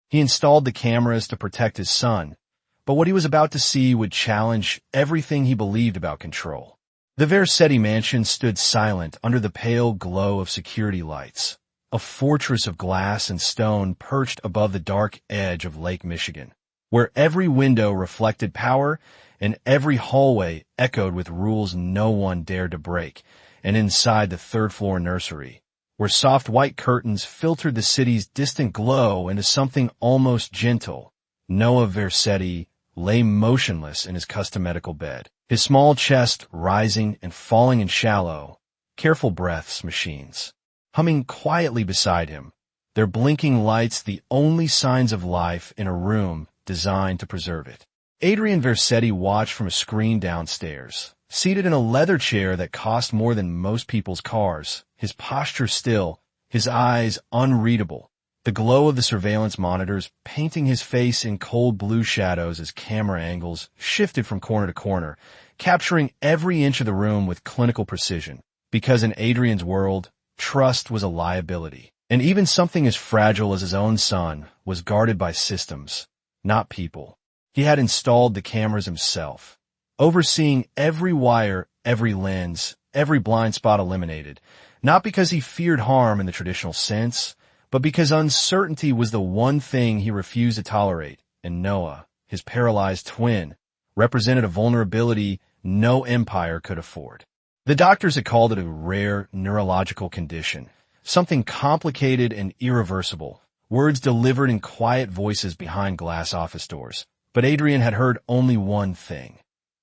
He installed the cameras to protect his son, but what he was about to see would challenge everything he believed about control. The Vercetti mansion stood silent under the pale glow of security lights, a fortress of glass and stone perched above the dark edge of Lake Michigan, where every window reflected power and every hallway echoed with rules no one dared to break, and inside the third-floor nursery, where soft white curtains filtered the city's distant glow into something almost gentle, Noah Vercetti lay motionless in his custom medical bed, his small chest rising and falling in shallow, careful breaths machines, humming quietly beside him, their blinking lights the only signs of life in a room designed to preserve it. Adrian Vercetti watched from a screen downstairs, seated in a leather chair that cost more than most people's cars, his posture still, his eyes unreadable, the glow of the surveillance monitors painting his face in cold blue shadows as camera angles shifted from corner to corner, capturing every inch of the room with clinical precision. Because in Adrian's world, trust was a liability, and even something as fragile as his own son was guarded by systems, not people. He had installed the cameras himself, overseeing every wire, every lens, every blind spot eliminated, not because he feared harm in the traditional sense, but because uncertainty was the one thing he refused to tolerate, and Noah, his paralyzed twin, represented a vulnerability no empire could afford. The doctors had called it a rare neurological condition, something complicated and irreversible, words delivered in quiet voices behind glass office doors. But Adrian had heard only one thing: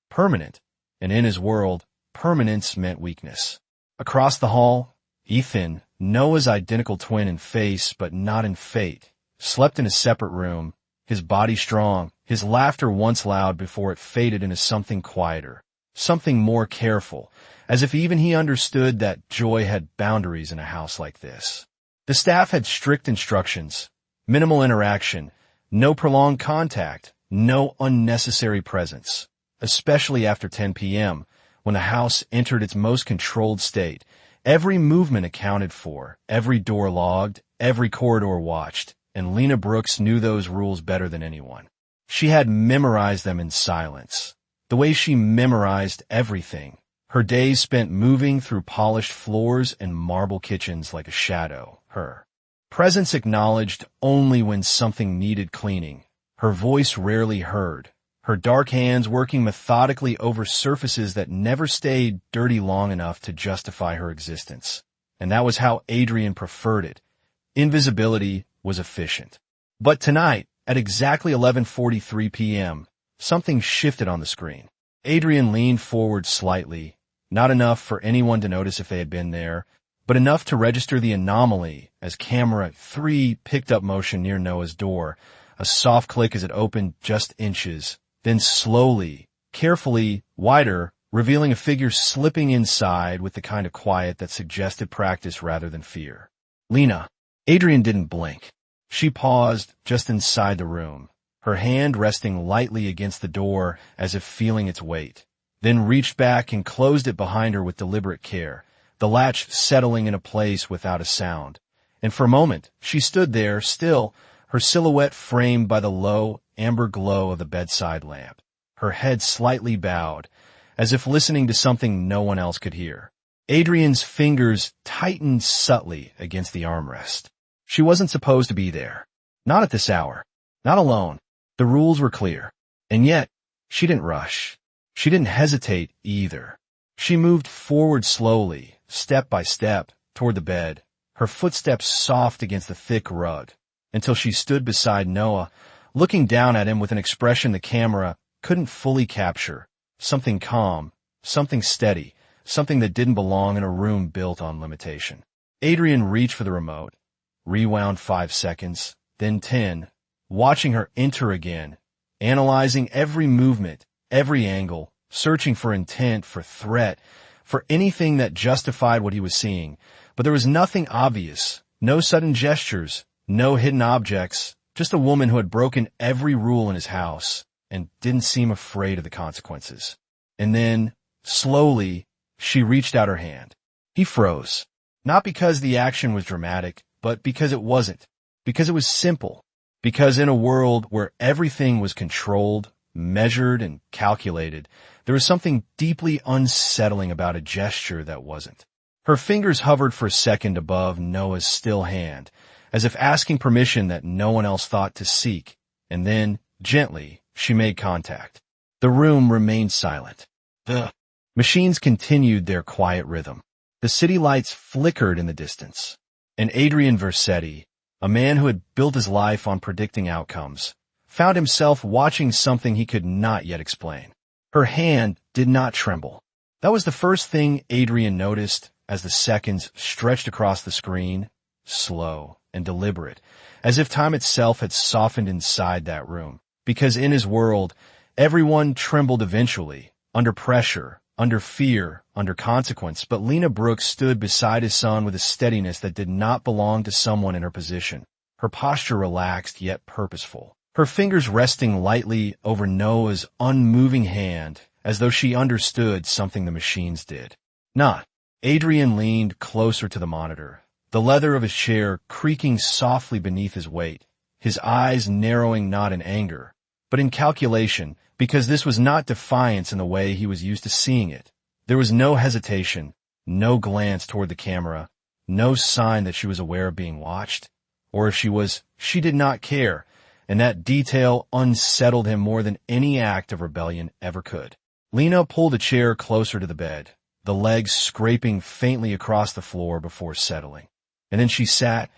permanent, and in his world, permanence meant weakness. Across the hall, Ethan, Noah's identical twin in face but not in fate, slept in a separate room, his body strong, his laughter once loud before it faded into something quieter, something more careful, as if even he understood that joy had boundaries in a house like this. The staff had strict instructions, minimal interaction, no prolonged contact, no unnecessary presence, especially after 10 p.m., when the house entered its most controlled state. Every movement accounted for, every door logged, every corridor watched, and Lena Brooks knew those rules better than anyone. She had memorized them in silence, the way she memorized everything, her days spent moving through polished floors and marble kitchens like a shadow, her presence acknowledged only when something needed cleaning, her voice rarely heard, her dark hands working methodically over surfaces that never stayed dirty long enough to justify her existence. And that was how Adrian preferred it. Invisibility was efficient. But tonight, at exactly 11:43 p.m., something shifted on the screen. Adrian leaned forward slightly, not enough for anyone to notice if they had been there, but enough to register the anomaly as camera 3 picked up motion near Noah's door, a soft click as it opened just inches, then slowly, carefully, wider, revealing a figure slipping inside with the kind of quiet that suggested practice rather than fear. Lena. Adrian didn't blink. She paused just inside the room, her hand resting lightly against the door as if feeling its weight, then reached back and closed it behind her with deliberate care, the latch settling in a place without a sound. And for a moment, she stood there, still, her silhouette framed by the low, amber glow of the bedside lamp, her head slightly bowed, as if listening to something no one else could hear. Adrian's fingers tightened subtly against the armrest. She wasn't supposed to be there. Not at this hour. Not alone. The rules were clear. And yet, she didn't rush. She didn't hesitate either. She moved forward slowly, step by step, toward the bed, her footsteps soft against the thick rug, until she stood beside Noah, looking down at him with an expression the camera couldn't fully capture, something calm, something steady, something that didn't belong in a room built on limitation. Adrian reached for the remote, rewound 5 seconds, then 10, watching her enter again, analyzing every movement, every angle, searching for intent, for threat, for anything that justified what he was seeing. But there was nothing obvious, no sudden gestures, no hidden objects, just a woman who had broken every rule in his house and didn't seem afraid of the consequences. And then, slowly, she reached out her hand. He froze. Not because the action was dramatic, but because it wasn't. Because it was simple. Because in a world where everything was controlled, measured, and calculated, there was something deeply unsettling about a gesture that wasn't. Her fingers hovered for a second above Noah's still hand, as if asking permission that no one else thought to seek, and then, gently, she made contact. The room remained silent. The machines continued their quiet rhythm. The city lights flickered in the distance. And Adrian Versetti, a man who had built his life on predicting outcomes, found himself watching something he could not yet explain. Her hand did not tremble. That was the first thing Adrian noticed as the seconds stretched across the screen, slow and deliberate, as if time itself had softened inside that room. Because in his world, everyone trembled eventually, under pressure, under fear, under consequence, but Lena Brooks stood beside his son with a steadiness that did not belong to someone in her position. Her posture relaxed yet purposeful, her fingers resting lightly over Noah's unmoving hand, as though she understood something the machines did. Not. Adrian leaned closer to the monitor, the leather of his chair creaking softly beneath his weight, his eyes narrowing not in anger, but in calculation, because this was not defiance in the way he was used to seeing it. There was no hesitation, no glance toward the camera, no sign that she was aware of being watched, or if she was, she did not care, and that detail unsettled him more than any act of rebellion ever could. Lena pulled a chair closer to the bed, the legs scraping faintly across the floor before settling. And then she sat,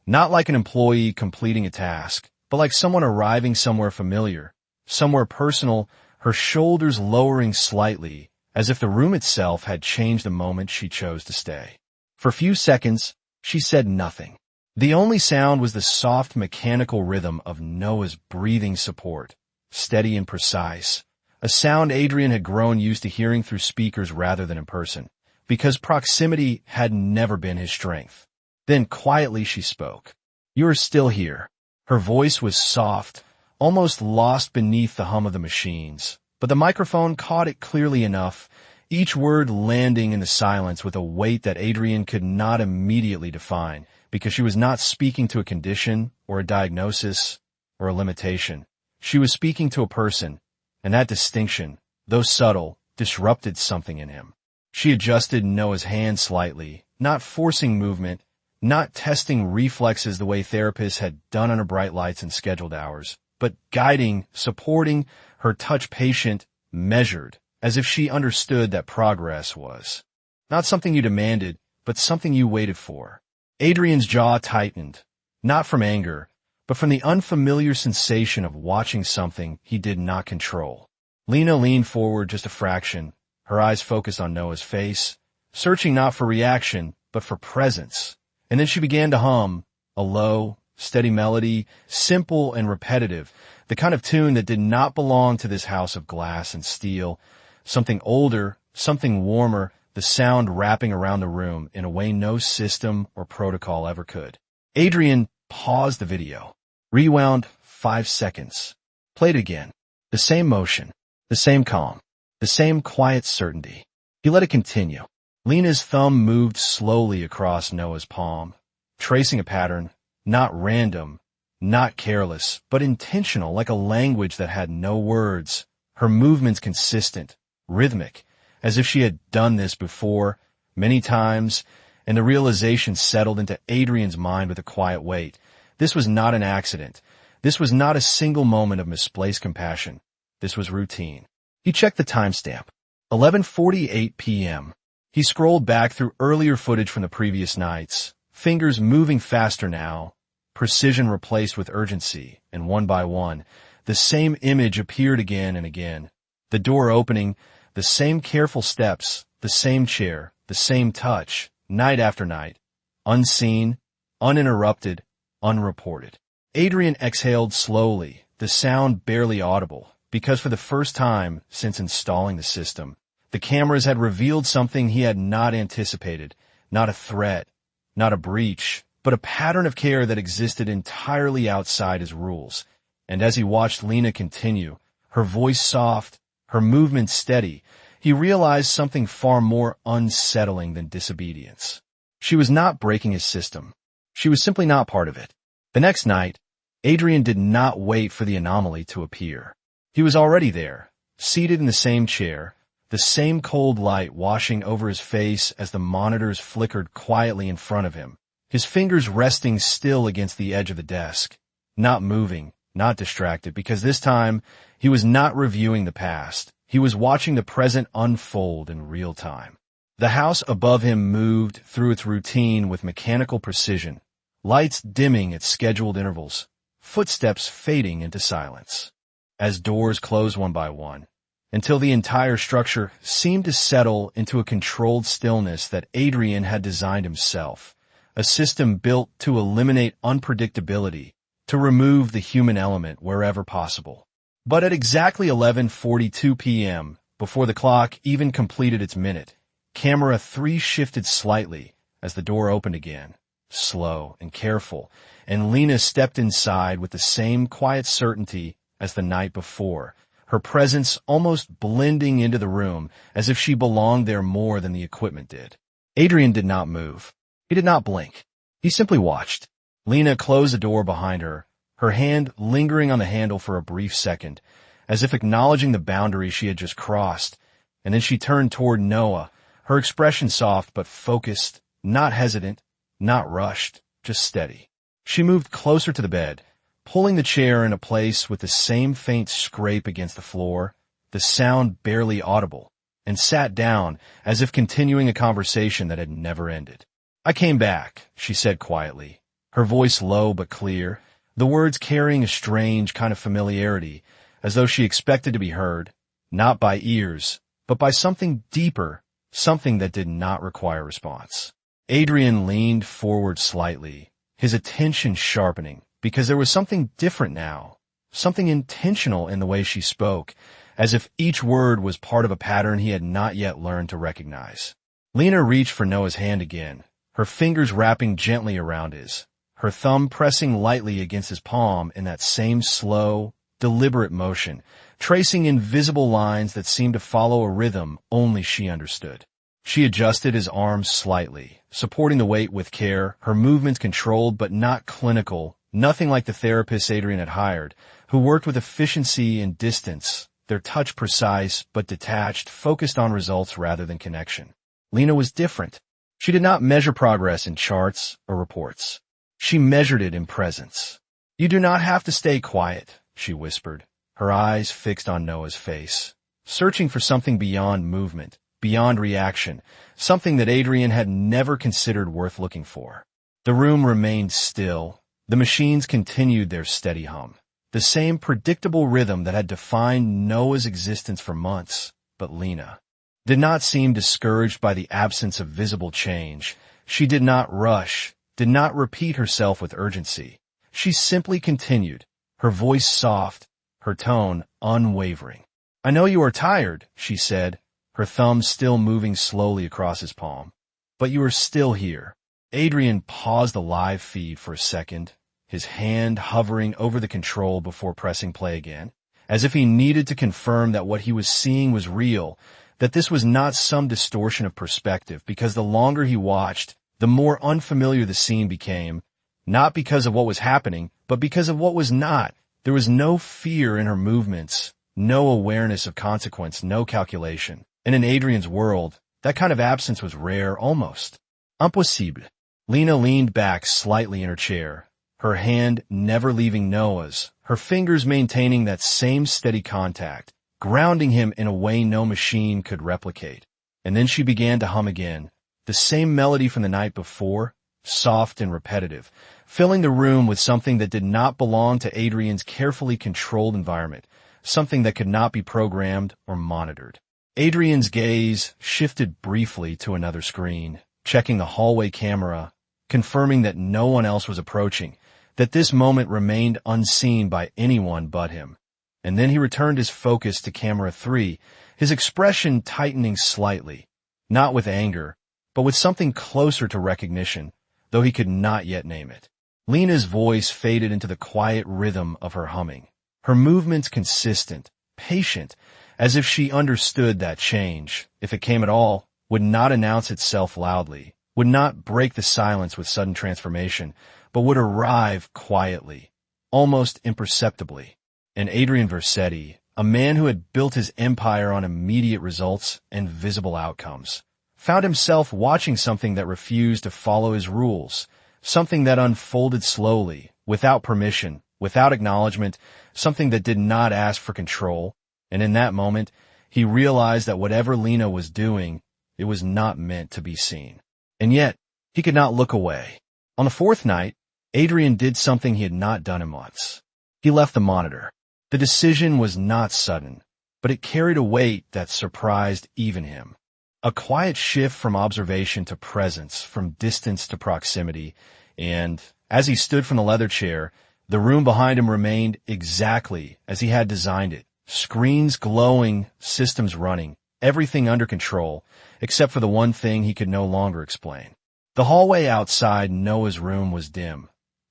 not like an employee completing a task, but like someone arriving somewhere familiar, somewhere personal, her shoulders lowering slightly, as if the room itself had changed the moment she chose to stay. For a few seconds, she said nothing. The only sound was the soft mechanical rhythm of Noah's breathing support, steady and precise, a sound Adrian had grown used to hearing through speakers rather than in person, because proximity had never been his strength. Then quietly she spoke. "You are still here." Her voice was soft, almost lost beneath the hum of the machines, but the microphone caught it clearly enough, each word landing in the silence with a weight that Adrian could not immediately define, because she was not speaking to a condition or a diagnosis or a limitation. She was speaking to a person, and that distinction, though subtle, disrupted something in him. She adjusted Noah's hand slightly, not forcing movement, not testing reflexes the way therapists had done under bright lights and scheduled hours, but guiding, supporting, her touch patient, measured, as if she understood that progress was not something you demanded, but something you waited for. Adrian's jaw tightened, not from anger, but from the unfamiliar sensation of watching something he did not control. Lena leaned forward just a fraction, her eyes focused on Noah's face, searching not for reaction, but for presence. And then she began to hum, a low, steady melody, simple and repetitive, the kind of tune that did not belong to this house of glass and steel, something older, something warmer, the sound wrapping around the room in a way no system or protocol ever could. Adrian paused the video, rewound 5 seconds, played again, the same motion, the same calm, the same quiet certainty. He let it continue. Lena's thumb moved slowly across Noah's palm, tracing a pattern, not random, not careless, but intentional, like a language that had no words, her movements consistent, rhythmic, as if she had done this before, many times, and the realization settled into Adrian's mind with a quiet weight. This was not an accident. This was not a single moment of misplaced compassion. This was routine. He checked the timestamp. 11:48 p.m. He scrolled back through earlier footage from the previous nights, fingers moving faster now, precision replaced with urgency, and one by one, the same image appeared again and again. The door opening, the same careful steps, the same chair, the same touch, night after night, unseen, uninterrupted, unreported. Adrian exhaled slowly, the sound barely audible, because for the first time since installing the system, the cameras had revealed something he had not anticipated, not a threat, not a breach, but a pattern of care that existed entirely outside his rules. And as he watched Lena continue, her voice soft, her movement steady, he realized something far more unsettling than disobedience. She was not breaking his system. She was simply not part of it. The next night, Adrian did not wait for the anomaly to appear. He was already there, seated in the same chair, the same cold light washing over his face as the monitors flickered quietly in front of him, his fingers resting still against the edge of the desk, not moving, not distracted, because this time he was not reviewing the past. He was watching the present unfold in real time. The house above him moved through its routine with mechanical precision, lights dimming at scheduled intervals, footsteps fading into silence. As doors closed one by one, until the entire structure seemed to settle into a controlled stillness that Adrian had designed himself, a system built to eliminate unpredictability, to remove the human element wherever possible. But at exactly 11:42 p.m., before the clock even completed its minute, camera 3 shifted slightly as the door opened again, slow and careful, and Lena stepped inside with the same quiet certainty as the night before, her presence almost blending into the room as if she belonged there more than the equipment did. Adrian did not move. He did not blink. He simply watched. Lena closed the door behind her, her hand lingering on the handle for a brief second, as if acknowledging the boundary she had just crossed, and then she turned toward Noah, her expression soft but focused, not hesitant, not rushed, just steady. She moved closer to the bed, pulling the chair into place with the same faint scrape against the floor, the sound barely audible, and sat down as if continuing a conversation that had never ended. "I came back," she said quietly, her voice low but clear, the words carrying a strange kind of familiarity, as though she expected to be heard, not by ears, but by something deeper, something that did not require response. Adrian leaned forward slightly, his attention sharpening, because there was something different now, something intentional in the way she spoke, as if each word was part of a pattern he had not yet learned to recognize. Lena reached for Noah's hand again, her fingers wrapping gently around his, her thumb pressing lightly against his palm in that same slow, deliberate motion, tracing invisible lines that seemed to follow a rhythm only she understood. She adjusted his arms slightly, supporting the weight with care, her movements controlled but not clinical, nothing like the therapist Adrian had hired, who worked with efficiency and distance, their touch precise but detached, focused on results rather than connection. Lena was different. She did not measure progress in charts or reports. She measured it in presence. "You do not have to stay quiet," she whispered, her eyes fixed on Noah's face, searching for something beyond movement, beyond reaction, something that Adrian had never considered worth looking for. The room remained still. The machines continued their steady hum, the same predictable rhythm that had defined Noah's existence for months, but Lena did not seem discouraged by the absence of visible change. She did not rush, did not repeat herself with urgency. She simply continued, her voice soft, her tone unwavering. "I know you are tired," she said, her thumb still moving slowly across his palm. "But you are still here." Adrian paused the live feed for a second, his hand hovering over the control before pressing play again, as if he needed to confirm that what he was seeing was real, that this was not some distortion of perspective, because the longer he watched, the more unfamiliar the scene became, not because of what was happening, but because of what was not. There was no fear in her movements, no awareness of consequence, no calculation. And in Adrian's world, that kind of absence was rare, almost impossible. Lena leaned back slightly in her chair, her hand never leaving Noah's, her fingers maintaining that same steady contact, grounding him in a way no machine could replicate. And then she began to hum again, the same melody from the night before, soft and repetitive, filling the room with something that did not belong to Adrian's carefully controlled environment, something that could not be programmed or monitored. Adrian's gaze shifted briefly to another screen, checking the hallway camera, confirming that no one else was approaching, that this moment remained unseen by anyone but him. And then he returned his focus to camera 3, his expression tightening slightly, not with anger, but with something closer to recognition, though he could not yet name it. Lena's voice faded into the quiet rhythm of her humming, her movements consistent, patient, as if she understood that change, if it came at all, would not announce itself loudly, would not break the silence with sudden transformation, but would arrive quietly, almost imperceptibly. And Adrian Versetti, a man who had built his empire on immediate results and visible outcomes, found himself watching something that refused to follow his rules, something that unfolded slowly, without permission, without acknowledgement, something that did not ask for control. And in that moment, he realized that whatever Lena was doing, it was not meant to be seen. And yet, he could not look away. On the fourth night, Adrian did something he had not done in months. He left the monitor. The decision was not sudden, but it carried a weight that surprised even him. A quiet shift from observation to presence, from distance to proximity, and as he stood from the leather chair, the room behind him remained exactly as he had designed it. Screens glowing, systems running, everything under control, except for the one thing he could no longer explain. The hallway outside Noah's room was dim,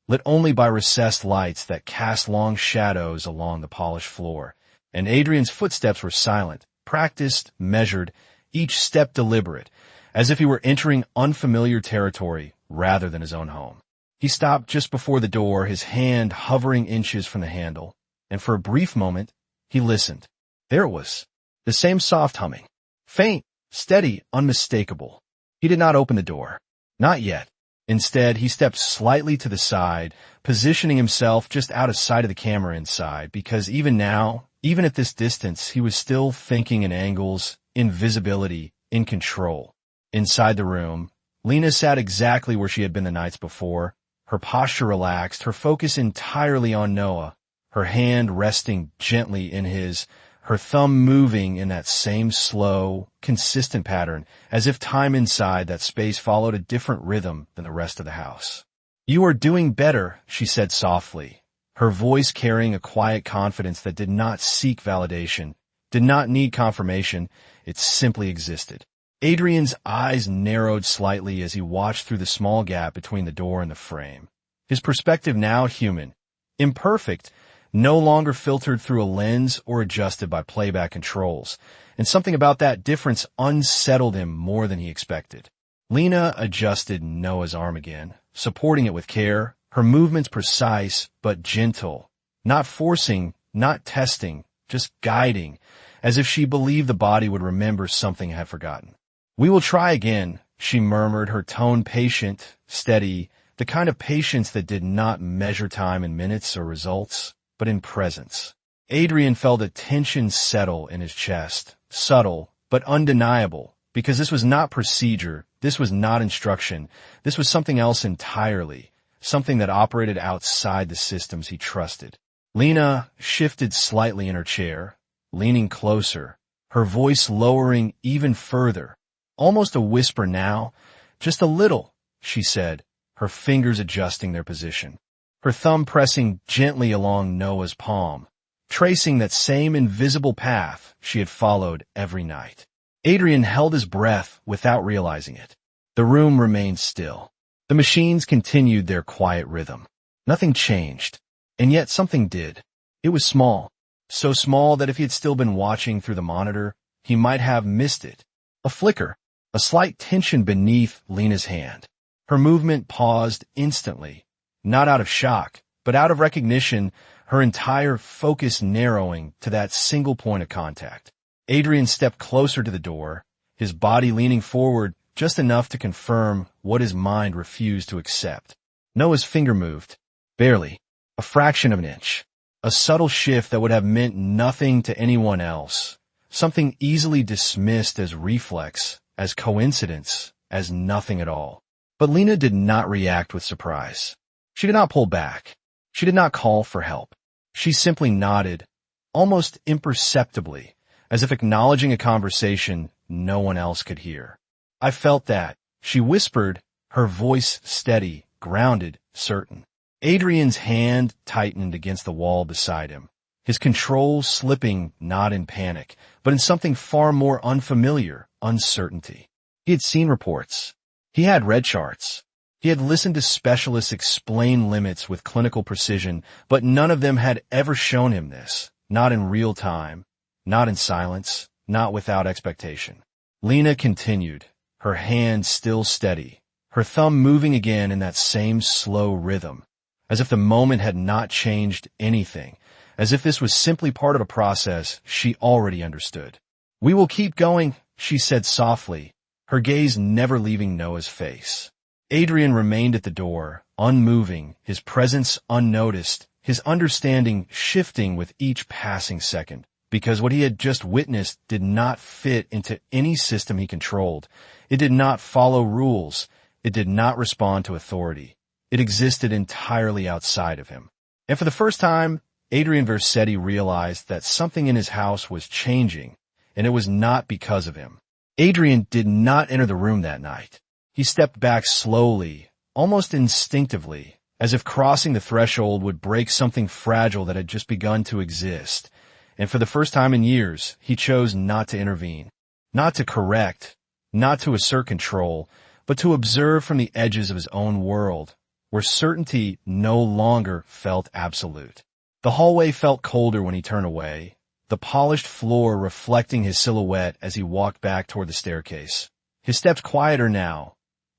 lit only by recessed lights that cast long shadows along the polished floor, and Adrian's footsteps were silent, practiced, measured, each step deliberate, as if he were entering unfamiliar territory rather than his own home. He stopped just before the door, his hand hovering inches from the handle, and for a brief moment, he listened. There it was, the same soft humming, faint, steady, unmistakable. He did not open the door. Not yet. Instead, he stepped slightly to the side, positioning himself just out of sight of the camera inside, because even now, even at this distance, he was still thinking in angles, in visibility, in control. Inside the room, Lena sat exactly where she had been the nights before, her posture relaxed, her focus entirely on Noah, her hand resting gently in his, her thumb moving in that same slow, consistent pattern, as if time inside that space followed a different rhythm than the rest of the house. "You are doing better," she said softly, her voice carrying a quiet confidence that did not seek validation, did not need confirmation, it simply existed. Adrian's eyes narrowed slightly as he watched through the small gap between the door and the frame. His perspective now human, imperfect, no longer filtered through a lens or adjusted by playback controls, and something about that difference unsettled him more than he expected. Lena adjusted Noah's arm again, supporting it with care, her movements precise but gentle, not forcing, not testing, just guiding, as if she believed the body would remember something it had forgotten. "We will try again," she murmured, her tone patient, steady, the kind of patience that did not measure time in minutes or results, but in presence. Adrian felt a tension settle in his chest, subtle, but undeniable, because this was not procedure, this was not instruction, this was something else entirely, something that operated outside the systems he trusted. Lena shifted slightly in her chair, leaning closer, her voice lowering even further, almost a whisper now, "Just a little," she said, her fingers adjusting their position. Her thumb pressing gently along Noah's palm, tracing that same invisible path she had followed every night. Adrian held his breath without realizing it. The room remained still. The machines continued their quiet rhythm. Nothing changed, and yet something did. It was small, so small that if he had still been watching through the monitor, he might have missed it. A flicker, a slight tension beneath Lena's hand. Her movement paused instantly. Not out of shock, but out of recognition, her entire focus narrowing to that single point of contact. Adrian stepped closer to the door, his body leaning forward just enough to confirm what his mind refused to accept. Noah's finger moved, barely, a fraction of an inch. A subtle shift that would have meant nothing to anyone else, something easily dismissed as reflex, as coincidence, as nothing at all. But Lena did not react with surprise. She did not pull back. She did not call for help. She simply nodded, almost imperceptibly, as if acknowledging a conversation no one else could hear. "I felt that," she whispered, her voice steady, grounded, certain. Adrian's hand tightened against the wall beside him, his control slipping not in panic, but in something far more unfamiliar, uncertainty. He had seen reports. He had read charts. He had listened to specialists explain limits with clinical precision, but none of them had ever shown him this, not in real time, not in silence, not without expectation. Lena continued, her hand still steady, her thumb moving again in that same slow rhythm, as if the moment had not changed anything, as if this was simply part of a process she already understood. "We will keep going," she said softly, her gaze never leaving Noah's face. Adrian remained at the door, unmoving, his presence unnoticed, his understanding shifting with each passing second, because what he had just witnessed did not fit into any system he controlled. It did not follow rules. It did not respond to authority. It existed entirely outside of him. And for the first time, Adrian Vercetti realized that something in his house was changing, and it was not because of him. Adrian did not enter the room that night. He stepped back slowly, almost instinctively, as if crossing the threshold would break something fragile that had just begun to exist. And for the first time in years, he chose not to intervene, not to correct, not to assert control, but to observe from the edges of his own world, where certainty no longer felt absolute. The hallway felt colder when he turned away, the polished floor reflecting his silhouette as he walked back toward the staircase. His steps quieter now,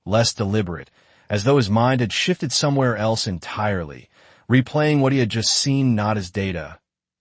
less deliberate, as though his mind had shifted somewhere else entirely, replaying what he had just seen not as data,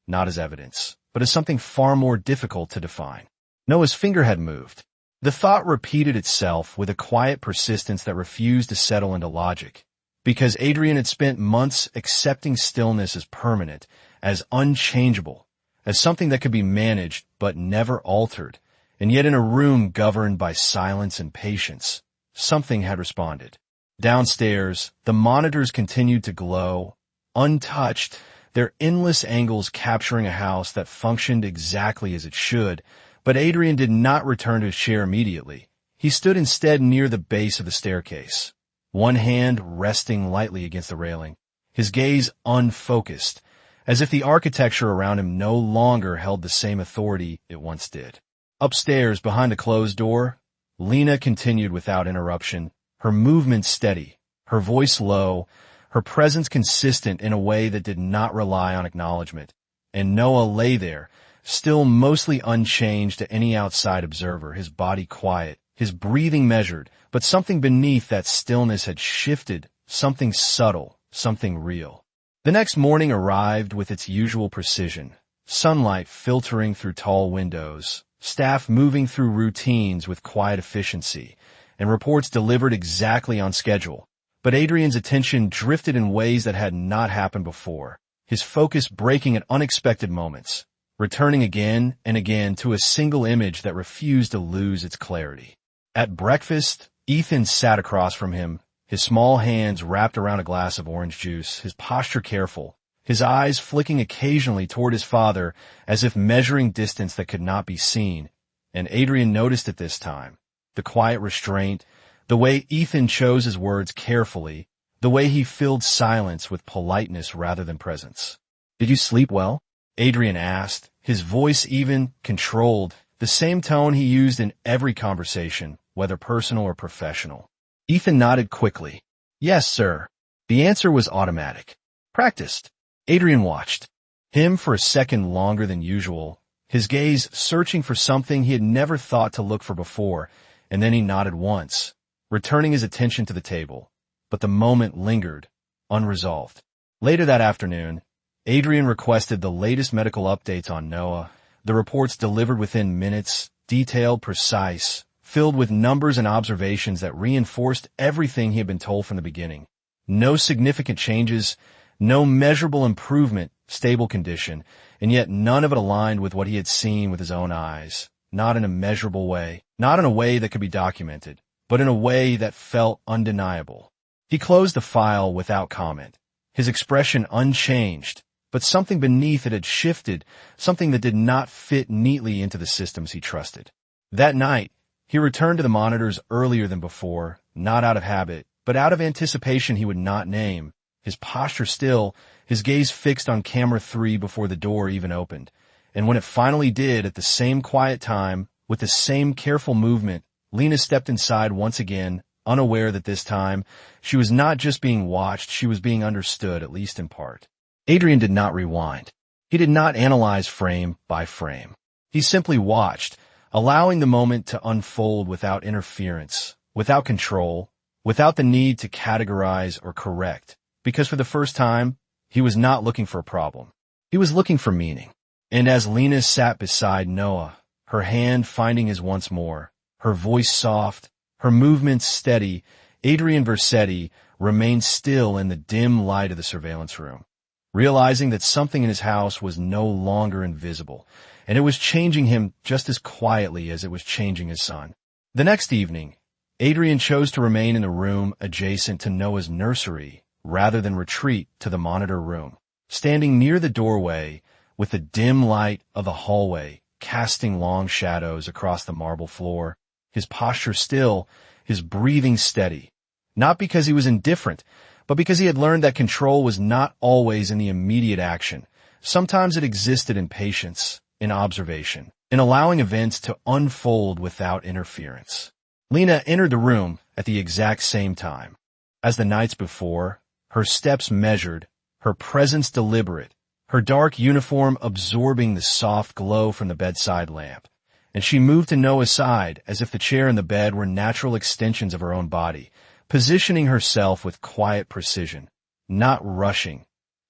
not as evidence, but as something far more difficult to define. Noah's finger had moved. The thought repeated itself with a quiet persistence that refused to settle into logic, because Adrian had spent months accepting stillness as permanent, as unchangeable, as something that could be managed but never altered, and yet in a room governed by silence and patience, something had responded. Downstairs, the monitors continued to glow, untouched, their endless angles capturing a house that functioned exactly as it should, but Adrian did not return to his chair immediately. He stood instead near the base of the staircase, one hand resting lightly against the railing, his gaze unfocused, as if the architecture around him no longer held the same authority it once did. Upstairs, behind the closed door, Lena continued without interruption, her movement steady, her voice low, her presence consistent in a way that did not rely on acknowledgement. And Noah lay there, still mostly unchanged to any outside observer, his body quiet, his breathing measured, but something beneath that stillness had shifted, something subtle, something real. The next morning arrived with its usual precision, sunlight filtering through tall windows, staff moving through routines with quiet efficiency, and reports delivered exactly on schedule. But Adrian's attention drifted in ways that had not happened before, his focus breaking at unexpected moments, returning again and again to a single image that refused to lose its clarity. At breakfast, Ethan sat across from him, his small hands wrapped around a glass of orange juice, his posture careful, his eyes flicking occasionally toward his father as if measuring distance that could not be seen. And Adrian noticed it this time, the quiet restraint, the way Ethan chose his words carefully, the way he filled silence with politeness rather than presence. "Did you sleep well?" Adrian asked, his voice even, controlled, the same tone he used in every conversation, whether personal or professional. Ethan nodded quickly. "Yes, sir." The answer was automatic. "Practiced." Adrian watched him for a second longer than usual, his gaze searching for something he had never thought to look for before, and then he nodded once, returning his attention to the table. But the moment lingered, unresolved. Later that afternoon, Adrian requested the latest medical updates on Noah, the reports delivered within minutes, detailed, precise, filled with numbers and observations that reinforced everything he had been told from the beginning. No significant changes, no measurable improvement, stable condition, and yet none of it aligned with what he had seen with his own eyes. Not in a measurable way, not in a way that could be documented, but in a way that felt undeniable. He closed the file without comment, his expression unchanged, but something beneath it had shifted, something that did not fit neatly into the systems he trusted. That night, he returned to the monitors earlier than before, not out of habit, but out of anticipation he would not name, his posture still, his gaze fixed on camera 3 before the door even opened. And when it finally did, at the same quiet time, with the same careful movement, Lena stepped inside once again, unaware that this time, she was not just being watched, she was being understood, at least in part. Adrian did not rewind. He did not analyze frame by frame. He simply watched, allowing the moment to unfold without interference, without control, without the need to categorize or correct, because for the first time, he was not looking for a problem. He was looking for meaning. And as Lena sat beside Noah, her hand finding his once more, her voice soft, her movements steady, Adrian Versetti remained still in the dim light of the surveillance room, realizing that something in his house was no longer invisible, and it was changing him just as quietly as it was changing his son. The next evening, Adrian chose to remain in the room adjacent to Noah's nursery rather than retreat to the monitor room, standing near the doorway with the dim light of the hallway casting long shadows across the marble floor, his posture still, his breathing steady, not because he was indifferent, but because he had learned that control was not always in the immediate action. Sometimes it existed in patience, in observation, in allowing events to unfold without interference. Lena entered the room at the exact same time. As the nights before, her steps measured, her presence deliberate, her dark uniform absorbing the soft glow from the bedside lamp, and she moved to Noah's side as if the chair and the bed were natural extensions of her own body, positioning herself with quiet precision, not rushing,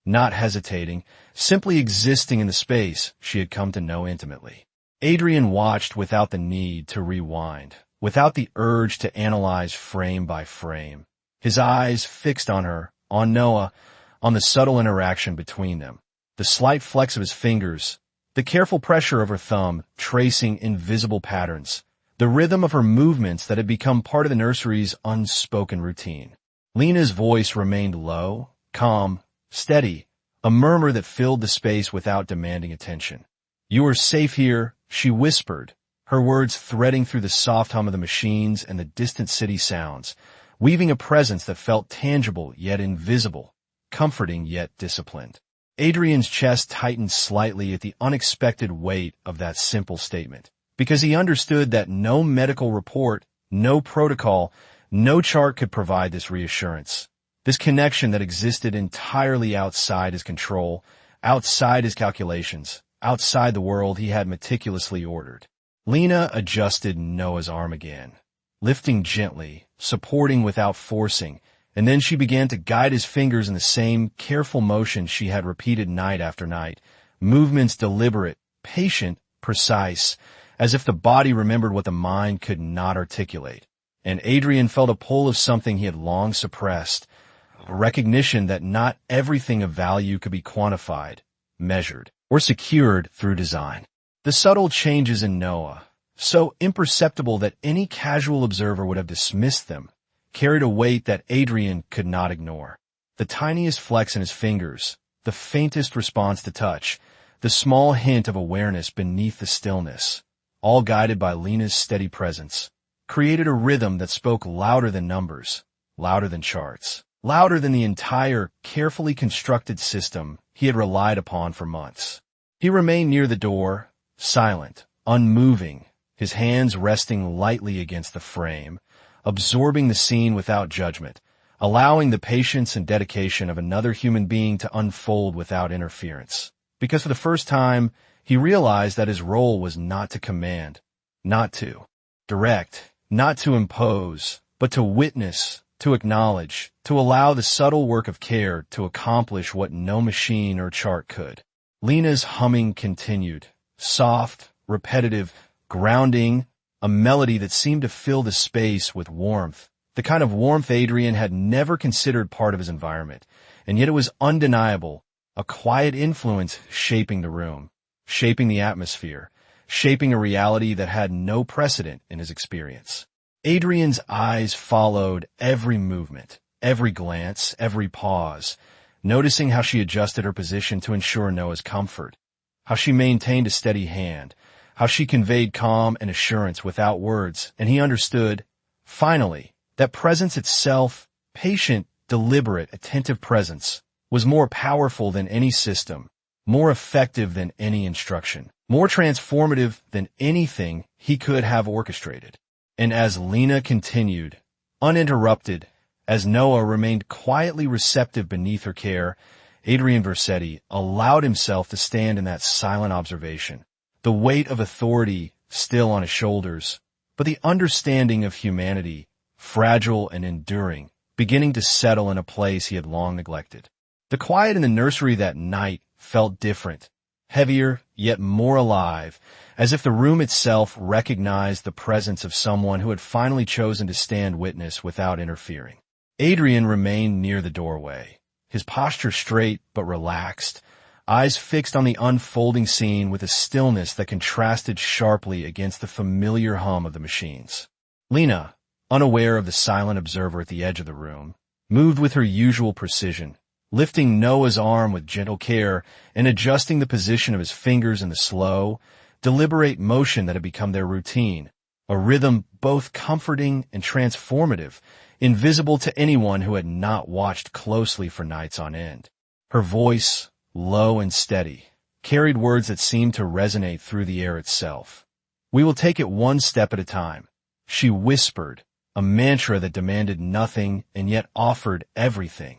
not hesitating, simply existing in the space she had come to know intimately. Adrian watched without the need to rewind, without the urge to analyze frame by frame, his eyes fixed on her, on Noah, on the subtle interaction between them, the slight flex of his fingers, the careful pressure of her thumb tracing invisible patterns, the rhythm of her movements that had become part of the nursery's unspoken routine. Lena's voice remained low, calm, steady, a murmur that filled the space without demanding attention. "You are safe here," she whispered, her words threading through the soft hum of the machines and the distant city sounds, weaving a presence that felt tangible yet invisible, comforting yet disciplined. Adrian's chest tightened slightly at the unexpected weight of that simple statement, because he understood that no medical report, no protocol, no chart could provide this reassurance, this connection that existed entirely outside his control, outside his calculations, outside the world he had meticulously ordered. Lena adjusted Noah's arm again, lifting gently, supporting without forcing, and then she began to guide his fingers in the same careful motion she had repeated night after night, movements deliberate, patient, precise, as if the body remembered what the mind could not articulate. And Adrian felt a pull of something he had long suppressed, a recognition that not everything of value could be quantified, measured, or secured through design. The subtle changes in Noah, so imperceptible that any casual observer would have dismissed them, carried a weight that Adrian could not ignore. The tiniest flex in his fingers, the faintest response to touch, the small hint of awareness beneath the stillness, all guided by Lena's steady presence, created a rhythm that spoke louder than numbers, louder than charts, louder than the entire, carefully constructed system he had relied upon for months. He remained near the door, silent, unmoving, his hands resting lightly against the frame, absorbing the scene without judgment, allowing the patience and dedication of another human being to unfold without interference. Because for the first time, he realized that his role was not to command, not to direct, not to impose, but to witness, to acknowledge, to allow the subtle work of care to accomplish what no machine or chart could. Lena's humming continued, soft, repetitive, grounding, a melody that seemed to fill the space with warmth, the kind of warmth Adrian had never considered part of his environment, and yet it was undeniable, a quiet influence shaping the room, shaping the atmosphere, shaping a reality that had no precedent in his experience. Adrian's eyes followed every movement, every glance, every pause, noticing how she adjusted her position to ensure Noah's comfort, how she maintained a steady hand, how she conveyed calm and assurance without words, and he understood, finally, that presence itself, patient, deliberate, attentive presence, was more powerful than any system, more effective than any instruction, more transformative than anything he could have orchestrated. And as Lena continued, uninterrupted, as Noah remained quietly receptive beneath her care, Adrian Versetti allowed himself to stand in that silent observation, the weight of authority still on his shoulders, but the understanding of humanity, fragile and enduring, beginning to settle in a place he had long neglected. The quiet in the nursery that night felt different, heavier yet more alive, as if the room itself recognized the presence of someone who had finally chosen to stand witness without interfering. Adrian remained near the doorway, his posture straight but relaxed, eyes fixed on the unfolding scene with a stillness that contrasted sharply against the familiar hum of the machines. Lena, unaware of the silent observer at the edge of the room, moved with her usual precision, lifting Noah's arm with gentle care and adjusting the position of his fingers in the slow, deliberate motion that had become their routine, a rhythm both comforting and transformative, invisible to anyone who had not watched closely for nights on end. Her voice, low and steady, carried words that seemed to resonate through the air itself. "We will take it one step at a time," she whispered, a mantra that demanded nothing and yet offered everything.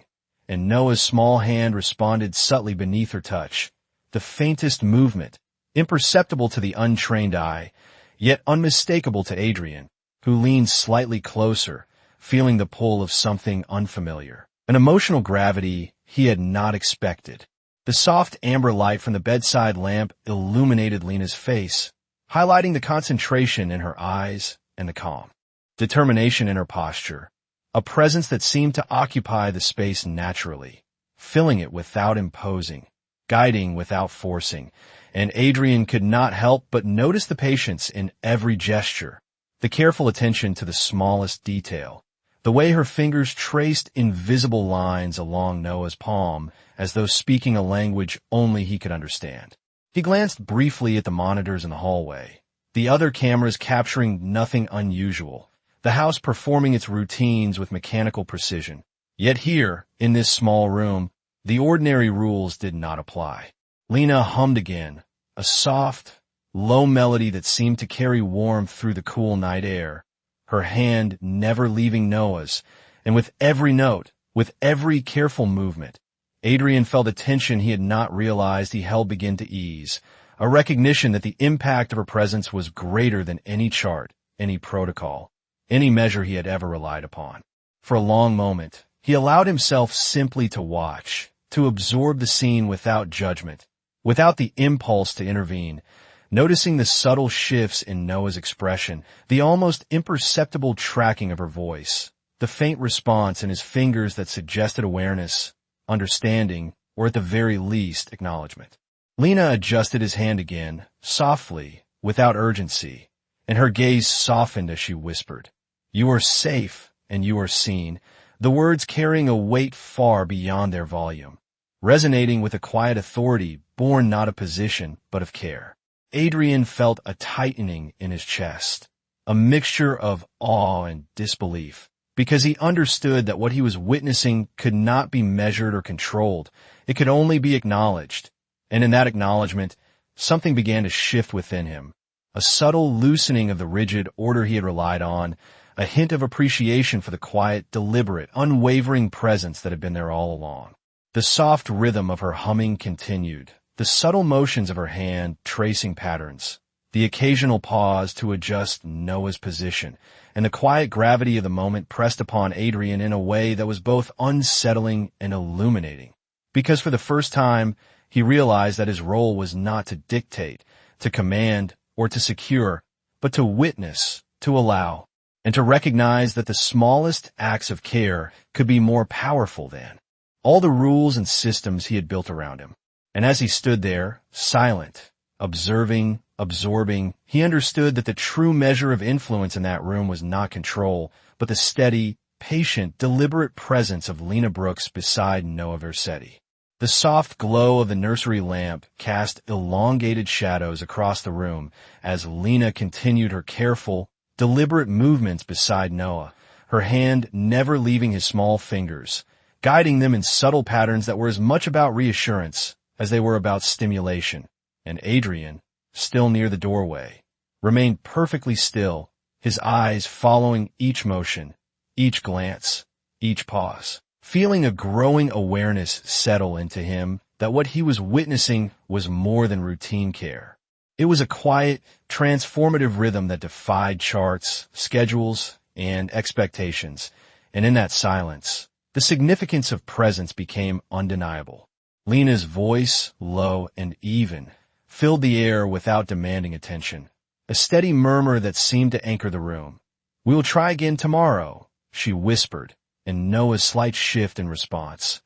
And Noah's small hand responded subtly beneath her touch, the faintest movement, imperceptible to the untrained eye, yet unmistakable to Adrian, who leaned slightly closer, feeling the pull of something unfamiliar, an emotional gravity he had not expected. The soft amber light from the bedside lamp illuminated Lena's face, highlighting the concentration in her eyes and the calm determination in her posture, a presence that seemed to occupy the space naturally, filling it without imposing, guiding without forcing, and Adrian could not help but notice the patience in every gesture, the careful attention to the smallest detail, the way her fingers traced invisible lines along Noah's palm as though speaking a language only he could understand. He glanced briefly at the monitors in the hallway, the other cameras capturing nothing unusual, the house performing its routines with mechanical precision. Yet here, in this small room, the ordinary rules did not apply. Lena hummed again, a soft, low melody that seemed to carry warmth through the cool night air, her hand never leaving Noah's, and with every note, with every careful movement, Adrian felt a tension he had not realized he held begin to ease, a recognition that the impact of her presence was greater than any chart, any protocol, any measure he had ever relied upon. For a long moment, he allowed himself simply to watch, to absorb the scene without judgment, without the impulse to intervene, noticing the subtle shifts in Noah's expression, the almost imperceptible tracking of her voice, the faint response in his fingers that suggested awareness, understanding, or at the very least, acknowledgement. Lena adjusted his hand again, softly, without urgency, and her gaze softened as she whispered, "You are safe, and you are seen," the words carrying a weight far beyond their volume, resonating with a quiet authority born not of position, but of care. Adrian felt a tightening in his chest, a mixture of awe and disbelief, because he understood that what he was witnessing could not be measured or controlled. It could only be acknowledged, and in that acknowledgement, something began to shift within him, a subtle loosening of the rigid order he had relied on, a hint of appreciation for the quiet, deliberate, unwavering presence that had been there all along. The soft rhythm of her humming continued, the subtle motions of her hand tracing patterns, the occasional pause to adjust Noah's position, and the quiet gravity of the moment pressed upon Adrian in a way that was both unsettling and illuminating, because for the first time, he realized that his role was not to dictate, to command, or to secure, but to witness, to allow, and to recognize that the smallest acts of care could be more powerful than all the rules and systems he had built around him. And as he stood there, silent, observing, absorbing, he understood that the true measure of influence in that room was not control, but the steady, patient, deliberate presence of Lena Brooks beside Noah Versetti. The soft glow of the nursery lamp cast elongated shadows across the room as Lena continued her careful, deliberate movements beside Noah, her hand never leaving his small fingers, guiding them in subtle patterns that were as much about reassurance as they were about stimulation. And Adrian, still near the doorway, remained perfectly still, his eyes following each motion, each glance, each pause, feeling a growing awareness settle into him that what he was witnessing was more than routine care. It was a quiet, transformative rhythm that defied charts, schedules, and expectations, and in that silence, the significance of presence became undeniable. Lena's voice, low and even, filled the air without demanding attention, a steady murmur that seemed to anchor the room. "We will try again tomorrow," she whispered, and Noah's slight shift in response,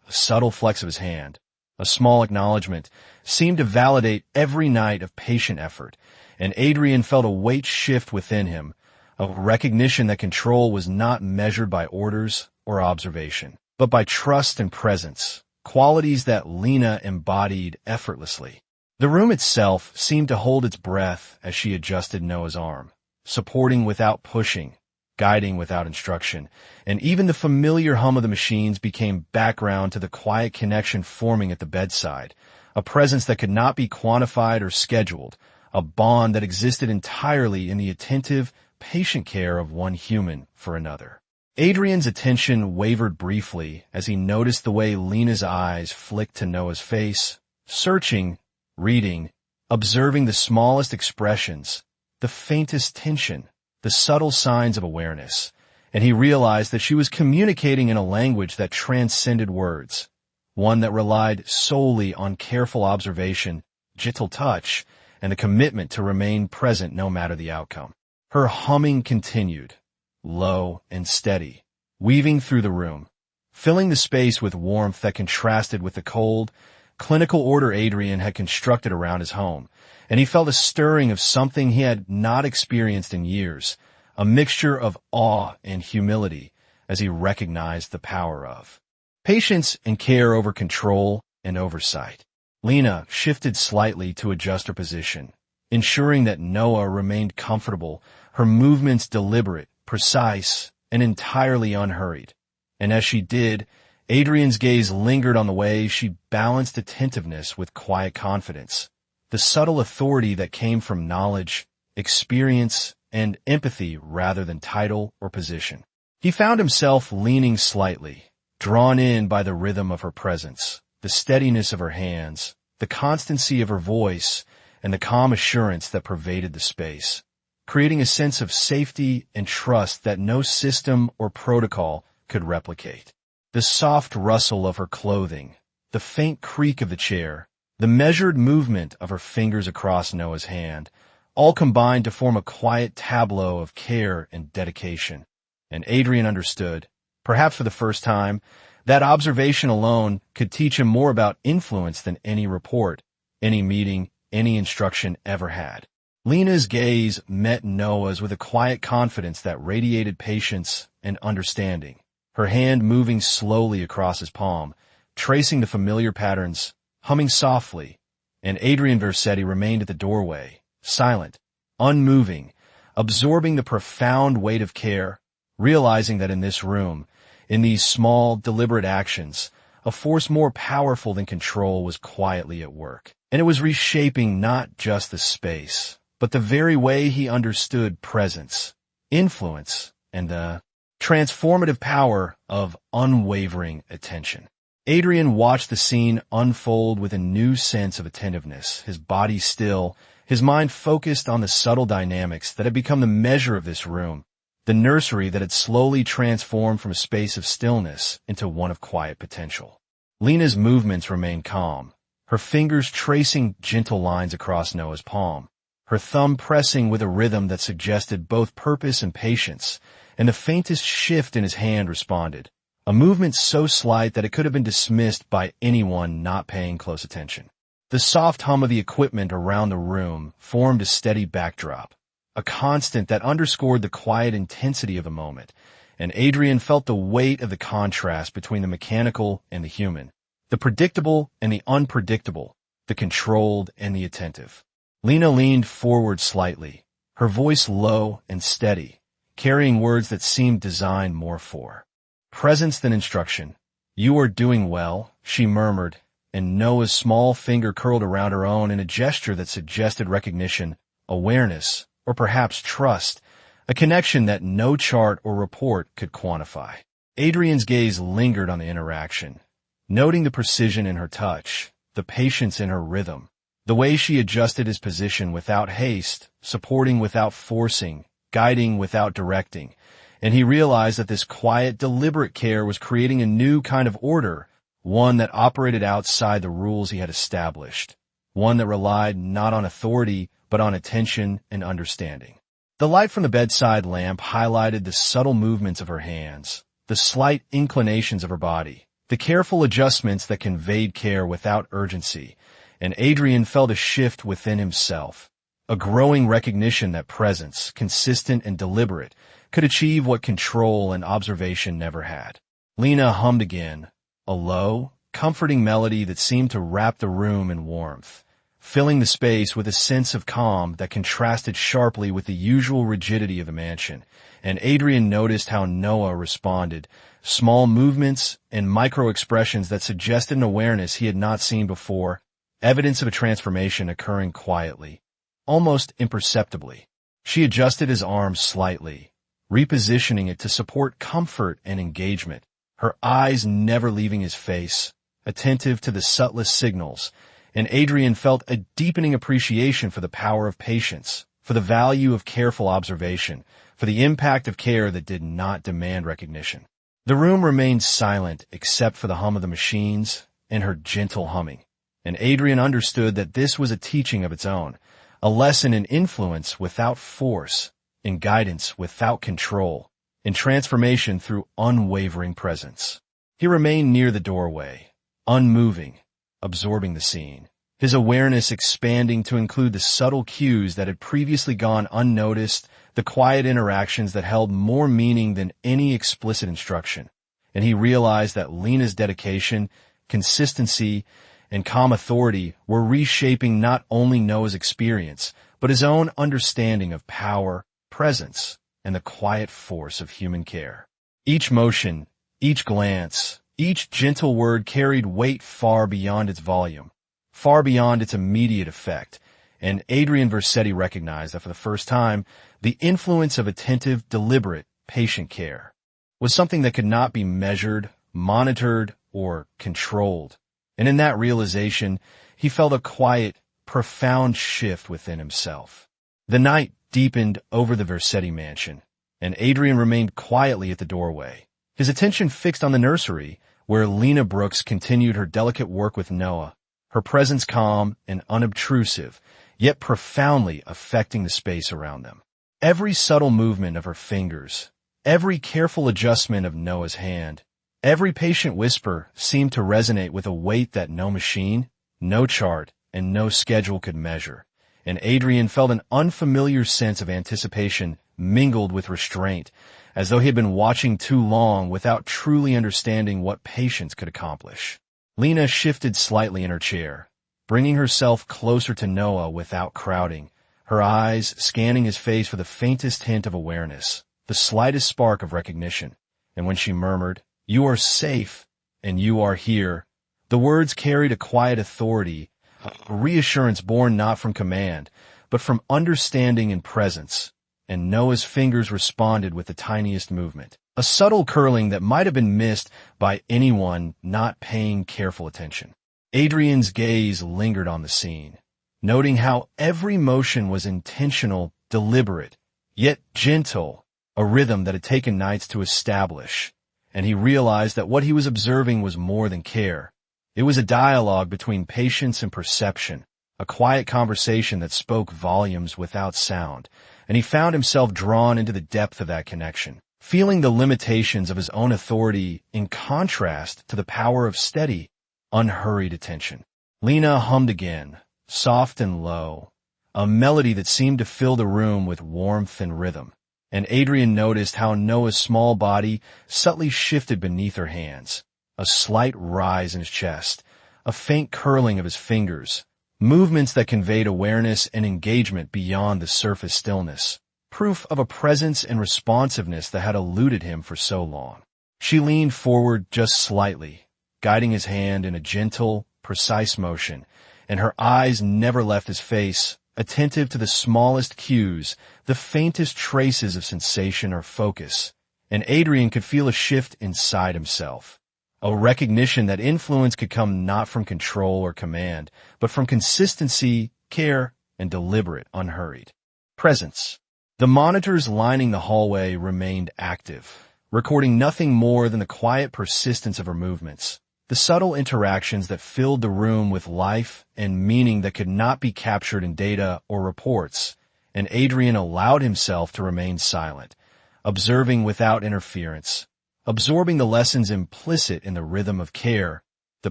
a subtle flex of his hand, a small acknowledgement, seemed to validate every night of patient effort, and Adrian felt a weight shift within him, a recognition that control was not measured by orders or observation, but by trust and presence, qualities that Lena embodied effortlessly. The room itself seemed to hold its breath as she adjusted Noah's arm, supporting without pushing, guiding without instruction, and even the familiar hum of the machines became background to the quiet connection forming at the bedside, a presence that could not be quantified or scheduled, a bond that existed entirely in the attentive, patient care of one human for another. Adrian's attention wavered briefly as he noticed the way Lena's eyes flicked to Noah's face, searching, reading, observing the smallest expressions, the faintest tension, the subtle signs of awareness, and he realized that she was communicating in a language that transcended words, one that relied solely on careful observation, gentle touch, and a commitment to remain present no matter the outcome. Her humming continued, low and steady, weaving through the room, filling the space with warmth that contrasted with the cold, clinical order Adrian had constructed around his home, and he felt a stirring of something he had not experienced in years, a mixture of awe and humility as he recognized the power of patience and care over control and oversight. Lena shifted slightly to adjust her position, ensuring that Noah remained comfortable, her movements deliberate, precise, and entirely unhurried. And as she did, Adrian's gaze lingered on the way she balanced attentiveness with quiet confidence, the subtle authority that came from knowledge, experience, and empathy rather than title or position. He found himself leaning slightly, drawn in by the rhythm of her presence, the steadiness of her hands, the constancy of her voice, and the calm assurance that pervaded the space, creating a sense of safety and trust that no system or protocol could replicate. The soft rustle of her clothing, the faint creak of the chair, the measured movement of her fingers across Noah's hand, all combined to form a quiet tableau of care and dedication. And Adrian understood, perhaps for the first time, that observation alone could teach him more about influence than any report, any meeting, any instruction ever had. Lena's gaze met Noah's with a quiet confidence that radiated patience and understanding, her hand moving slowly across his palm, tracing the familiar patterns, humming softly, and Adrian Versetti remained at the doorway, silent, unmoving, absorbing the profound weight of care, realizing that in this room, in these small, deliberate actions, a force more powerful than control was quietly at work. And it was reshaping not just the space, but the very way he understood presence, influence, and the transformative power of unwavering attention. Adrian watched the scene unfold with a new sense of attentiveness, his body still, his mind focused on the subtle dynamics that had become the measure of this room, the nursery that had slowly transformed from a space of stillness into one of quiet potential. Lena's movements remained calm, her fingers tracing gentle lines across Noah's palm, her thumb pressing with a rhythm that suggested both purpose and patience, and the faintest shift in his hand responded, a movement so slight that it could have been dismissed by anyone not paying close attention. The soft hum of the equipment around the room formed a steady backdrop, a constant that underscored the quiet intensity of the moment, and Adrian felt the weight of the contrast between the mechanical and the human, the predictable and the unpredictable, the controlled and the attentive. Lena leaned forward slightly, her voice low and steady, carrying words that seemed designed more for presence than instruction. "You are doing well," she murmured, and Noah's small finger curled around her own in a gesture that suggested recognition, awareness, or perhaps trust, a connection that no chart or report could quantify. Adrian's gaze lingered on the interaction, noting the precision in her touch, the patience in her rhythm, the way she adjusted his position without haste, supporting without forcing, guiding without directing, and he realized that this quiet, deliberate care was creating a new kind of order, one that operated outside the rules he had established, one that relied not on authority, but on attention and understanding. The light from the bedside lamp highlighted the subtle movements of her hands, the slight inclinations of her body, the careful adjustments that conveyed care without urgency, and Adrian felt a shift within himself, a growing recognition that presence, consistent and deliberate, could achieve what control and observation never had. Lena hummed again, a low, comforting melody that seemed to wrap the room in warmth, filling the space with a sense of calm that contrasted sharply with the usual rigidity of the mansion, and Adrian noticed how Noah responded, small movements and micro-expressions that suggested an awareness he had not seen before, evidence of a transformation occurring quietly, almost imperceptibly. She adjusted his arm slightly, repositioning it to support comfort and engagement, her eyes never leaving his face, attentive to the subtlest signals, and Adrian felt a deepening appreciation for the power of patience, for the value of careful observation, for the impact of care that did not demand recognition. The room remained silent except for the hum of the machines and her gentle humming, and Adrian understood that this was a teaching of its own, a lesson in influence without force, in guidance without control, in transformation through unwavering presence. He remained near the doorway, unmoving, absorbing the scene, his awareness expanding to include the subtle cues that had previously gone unnoticed, the quiet interactions that held more meaning than any explicit instruction. And he realized that Lena's dedication, consistency, and calm authority were reshaping not only Noah's experience, but his own understanding of power, presence, and the quiet force of human care. Each motion, each glance, each gentle word carried weight far beyond its volume, far beyond its immediate effect, and Adrian Vercetti recognized that for the first time, the influence of attentive, deliberate, patient care was something that could not be measured, monitored, or controlled. And in that realization, he felt a quiet, profound shift within himself. The night deepened over the Vercetti mansion, and Adrian remained quietly at the doorway, his attention fixed on the nursery, where Lena Brooks continued her delicate work with Noah, her presence calm and unobtrusive, yet profoundly affecting the space around them. Every subtle movement of her fingers, every careful adjustment of Noah's hand, every patient whisper seemed to resonate with a weight that no machine, no chart, and no schedule could measure, and Adrian felt an unfamiliar sense of anticipation mingled with restraint, as though he had been watching too long without truly understanding what patience could accomplish. Lena shifted slightly in her chair, bringing herself closer to Noah without crowding, her eyes scanning his face for the faintest hint of awareness, the slightest spark of recognition. And when she murmured, "You are safe, and you are here," the words carried a quiet authority, a reassurance born not from command, but from understanding and presence, and Noah's fingers responded with the tiniest movement, a subtle curling that might have been missed by anyone not paying careful attention. Adrian's gaze lingered on the scene, noting how every motion was intentional, deliberate, yet gentle, a rhythm that had taken nights to establish, and he realized that what he was observing was more than care. It was a dialogue between patience and perception, a quiet conversation that spoke volumes without sound, and he found himself drawn into the depth of that connection, feeling the limitations of his own authority in contrast to the power of steady, unhurried attention. Lena hummed again, soft and low, a melody that seemed to fill the room with warmth and rhythm, and Adrian noticed how Noah's small body subtly shifted beneath her hands, a slight rise in his chest, a faint curling of his fingers, movements that conveyed awareness and engagement beyond the surface stillness, proof of a presence and responsiveness that had eluded him for so long. She leaned forward just slightly, guiding his hand in a gentle, precise motion, and her eyes never left his face, attentive to the smallest cues, the faintest traces of sensation or focus, and Adrian could feel a shift inside himself, a recognition that influence could come not from control or command, but from consistency, care, and deliberate, unhurried presence. The monitors lining the hallway remained active, recording nothing more than the quiet persistence of her movements, the subtle interactions that filled the room with life and meaning that could not be captured in data or reports, and Adrian allowed himself to remain silent, observing without interference, absorbing the lessons implicit in the rhythm of care, the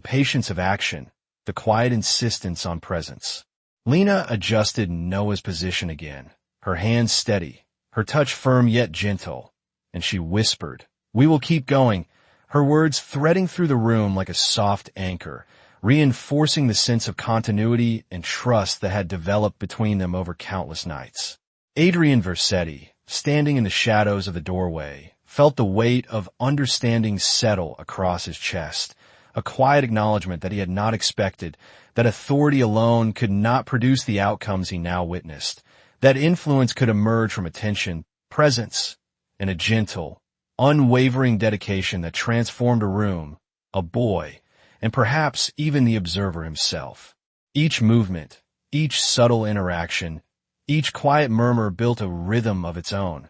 patience of action, the quiet insistence on presence. Lena adjusted Noah's position again, her hands steady, her touch firm yet gentle, and she whispered, "We will keep going," her words threading through the room like a soft anchor, reinforcing the sense of continuity and trust that had developed between them over countless nights. Adrian Versetti, standing in the shadows of the doorway, felt the weight of understanding settle across his chest, a quiet acknowledgement that he had not expected, that authority alone could not produce the outcomes he now witnessed, that influence could emerge from attention, presence, and a gentle, unwavering dedication that transformed a room, a boy, and perhaps even the observer himself. Each movement, each subtle interaction, each quiet murmur built a rhythm of its own,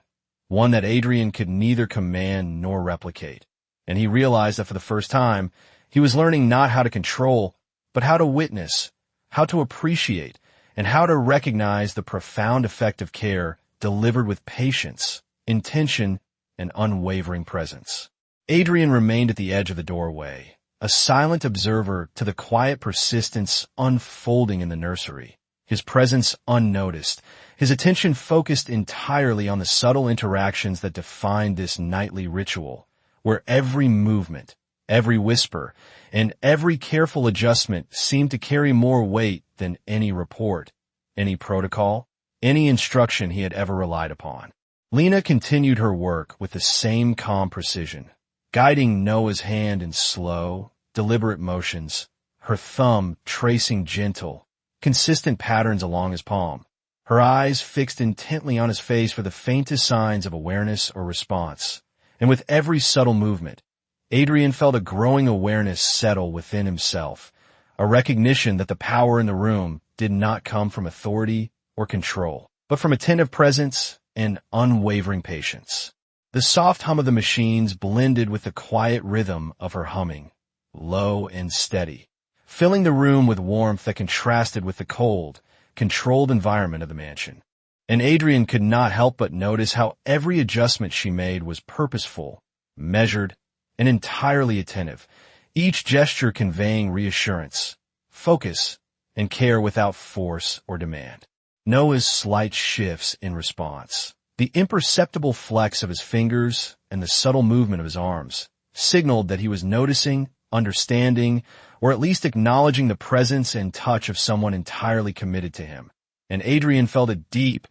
one that Adrian could neither command nor replicate. And he realized that for the first time, he was learning not how to control, but how to witness, how to appreciate, and how to recognize the profound effect of care delivered with patience, intention, and unwavering presence. Adrian remained at the edge of the doorway, a silent observer to the quiet persistence unfolding in the nursery, his presence unnoticed, his attention focused entirely on the subtle interactions that defined this nightly ritual, where every movement, every whisper, and every careful adjustment seemed to carry more weight than any report, any protocol, any instruction he had ever relied upon. Lena continued her work with the same calm precision, guiding Noah's hand in slow, deliberate motions, her thumb tracing gentle, consistent patterns along his palm, her eyes fixed intently on his face for the faintest signs of awareness or response. And with every subtle movement, Adrian felt a growing awareness settle within himself, a recognition that the power in the room did not come from authority or control, but from attentive presence and unwavering patience. The soft hum of the machines blended with the quiet rhythm of her humming, low and steady, filling the room with warmth that contrasted with the cold, controlled environment of the mansion. And Adrian could not help but notice how every adjustment she made was purposeful, measured, and entirely attentive, each gesture conveying reassurance, focus, and care without force or demand. Noah's slight shifts in response, the imperceptible flex of his fingers and the subtle movement of his arms, signaled that he was noticing, understanding, or at least acknowledging the presence and touch of someone entirely committed to him. And Adrian felt a deep,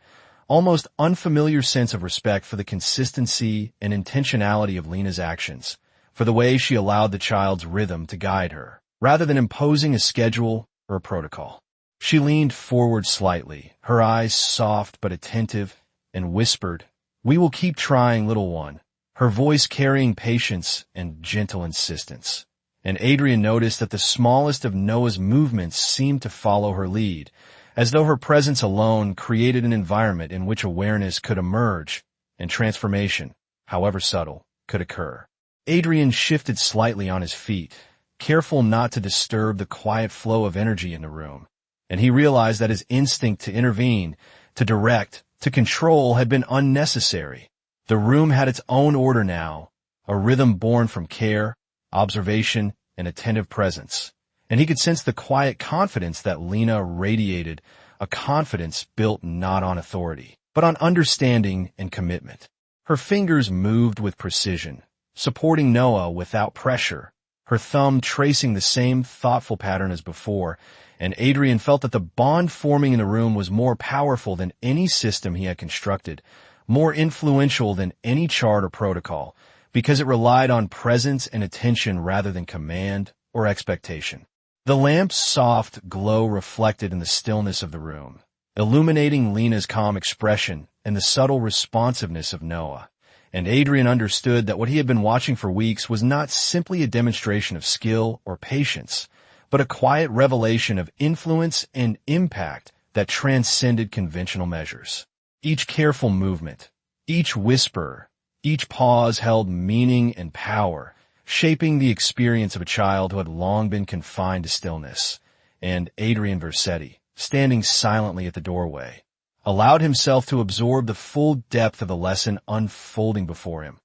almost unfamiliar sense of respect for the consistency and intentionality of Lena's actions, for the way she allowed the child's rhythm to guide her, rather than imposing a schedule or a protocol. She leaned forward slightly, her eyes soft but attentive, and whispered, "We will keep trying, little one," her voice carrying patience and gentle insistence. And Adrian noticed that the smallest of Noah's movements seemed to follow her lead, as though her presence alone created an environment in which awareness could emerge and transformation, however subtle, could occur. Adrian shifted slightly on his feet, careful not to disturb the quiet flow of energy in the room, and he realized that his instinct to intervene, to direct, to control had been unnecessary. The room had its own order now, a rhythm born from care, observation, and attentive presence, and he could sense the quiet confidence that Lena radiated, a confidence built not on authority, but on understanding and commitment. Her fingers moved with precision, supporting Noah without pressure, her thumb tracing the same thoughtful pattern as before, and Adrian felt that the bond forming in the room was more powerful than any system he had constructed, more influential than any chart or protocol, because it relied on presence and attention rather than command or expectation. The lamp's soft glow reflected in the stillness of the room, illuminating Lena's calm expression and the subtle responsiveness of Noah. And Adrian understood that what he had been watching for weeks was not simply a demonstration of skill or patience, but a quiet revelation of influence and impact that transcended conventional measures. Each careful movement, each whisper, each pause held meaning and power, shaping the experience of a child who had long been confined to stillness. And Adrian Versetti, standing silently at the doorway, allowed himself to absorb the full depth of the lesson unfolding before him,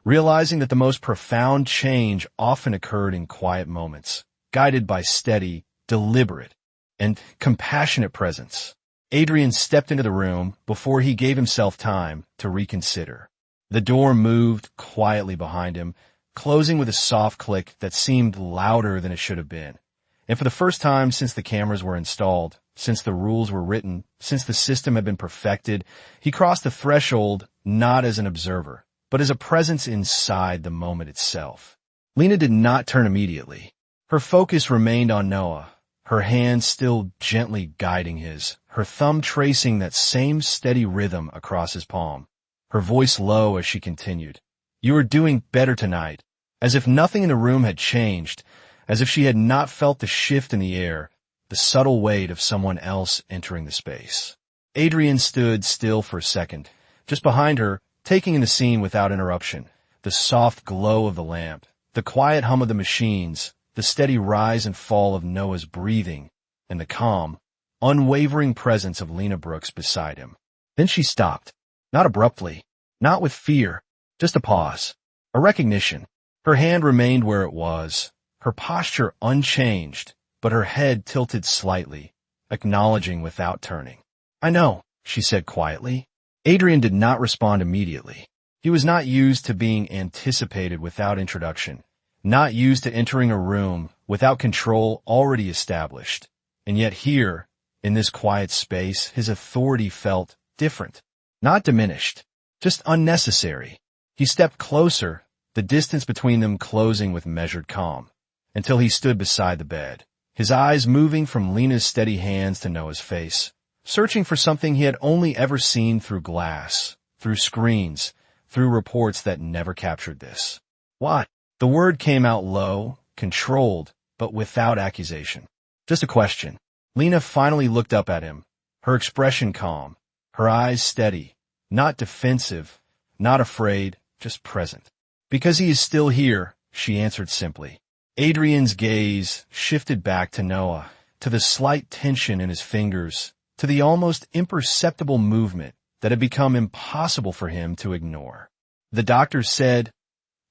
realizing that the most profound change often occurred in quiet moments, guided by steady, deliberate, and compassionate presence. Adrian stepped into the room before he gave himself time to reconsider. The door moved quietly behind him, closing with a soft click that seemed louder than it should have been. And for the first time since the cameras were installed, since the rules were written, since the system had been perfected, he crossed the threshold not as an observer, but as a presence inside the moment itself. Lena did not turn immediately. Her focus remained on Noah, her hand still gently guiding his, her thumb tracing that same steady rhythm across his palm, her voice low as she continued, "You are doing better tonight," as if nothing in the room had changed, as if she had not felt the shift in the air, the subtle weight of someone else entering the space. Adrian stood still for a second, just behind her, taking in the scene without interruption, the soft glow of the lamp, the quiet hum of the machines, the steady rise and fall of Noah's breathing, and the calm, unwavering presence of Lena Brooks beside him. Then she stopped, not abruptly, not with fear, just a pause, a recognition. Her hand remained where it was, her posture unchanged, but her head tilted slightly, acknowledging without turning. "I know," she said quietly. Adrian did not respond immediately. He was not used to being anticipated without introduction, not used to entering a room without control already established. And yet here, in this quiet space, his authority felt different, not diminished, just unnecessary. He stepped closer, the distance between them closing with measured calm, until he stood beside the bed, his eyes moving from Lena's steady hands to Noah's face, searching for something he had only ever seen through glass, through screens, through reports that never captured this. "What?" The word came out low, controlled, but without accusation. Just a question. Lena finally looked up at him, her expression calm, her eyes steady, not defensive, not afraid, just present. "Because he is still here," she answered simply. Adrian's gaze shifted back to Noah, to the slight tension in his fingers, to the almost imperceptible movement that had become impossible for him to ignore. "The doctor said,"